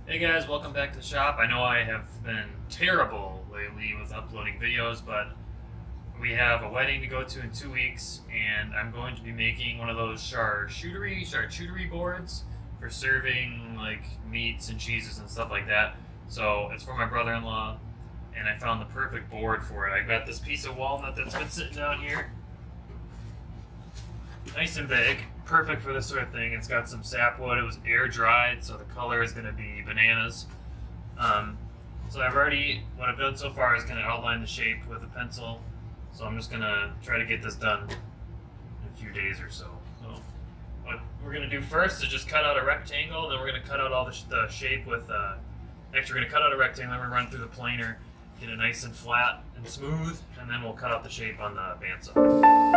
Hey guys, welcome back to the shop. I know I have been terrible lately with uploading videos, but we have a wedding to go to in 2 weeks, and I'm going to be making one of those charcuterie boards for serving like meats and cheeses and stuff like that. So it's for my brother-in-law, and I found the perfect board for it. I got this piece of walnut that's been sitting down here, nice and big, perfect for this sort of thing. It's got some sapwood. It was air dried, so the color is going to be bananas. So what I've done so far is going to outline the shape with a pencil. So I'm just going to try to get this done in a few days or so. So what we're going to do first is just cut out a rectangle, then we're going to cut out all the shape with, actually we're going to cut out a rectangle, then we're going to run through the planer, get it nice and flat and smooth, and then we'll cut out the shape on the bandsaw.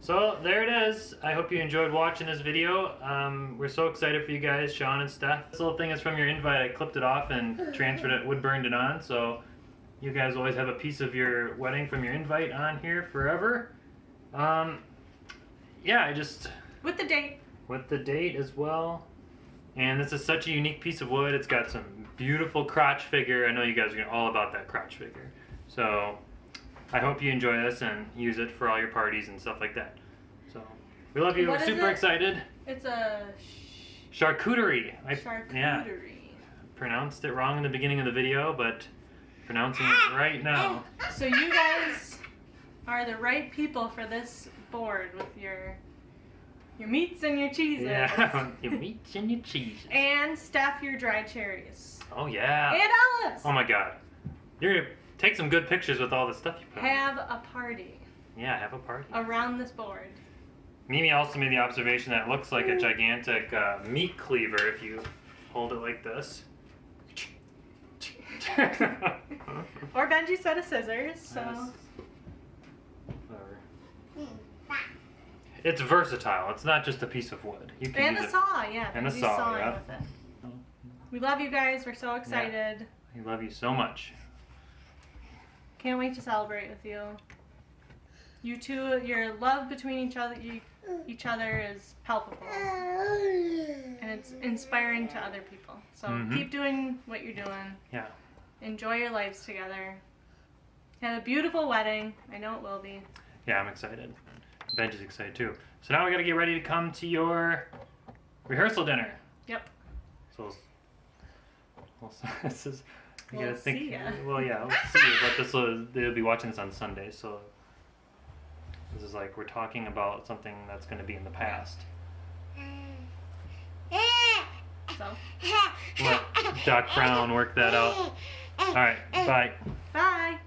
So there it is. I hope you enjoyed watching this video. We're so excited for you guys, Sean and Steph. This little thing is from your invite. I clipped it off and transferred it, wood burned it on, so you guys always have a piece of your wedding from your invite on here forever. Yeah, I just... With the date. With the date as well. And this is such a unique piece of wood. It's got some beautiful crotch figure. I know you guys are all about that crotch figure. So I hope you enjoy this and use it for all your parties and stuff like that. So we love you. We're super excited. It's a charcuterie. Charcuterie. Yeah, pronounced it wrong in the beginning of the video, but pronouncing it right now. So you guys are the right people for this board with your meats and your cheeses. Yeah, your meats and your cheeses. And Steph, your dried cherries. Oh yeah. And Alice. Oh my God. You're gonna take some good pictures with all the stuff you put on. Have a party. Yeah, have a party. Around this board. Mimi also made the observation that it looks like a gigantic meat cleaver if you hold it like this. Or Benji's set of scissors, so. Whatever. It's versatile. It's not just a piece of wood. You can and use a it. saw, yeah. And a Benji's saw, sawing yeah. with it. We love you guys. We're so excited. Yeah. We love you so much. Can't wait to celebrate with you. You two, your love between each other is palpable, and it's inspiring to other people. So keep doing what you're doing. Yeah. Enjoy your lives together. Have a beautiful wedding. I know it will be. Yeah, I'm excited. Benji's excited too. So now we gotta get ready to come to your rehearsal dinner. Yep. So, this is. You We'll gotta think. see ya. Well, yeah, we'll see you. But they'll be watching this on Sunday, so this is like we're talking about something that's going to be in the past. So. Let Doc Brown work that out. All right, bye. Bye.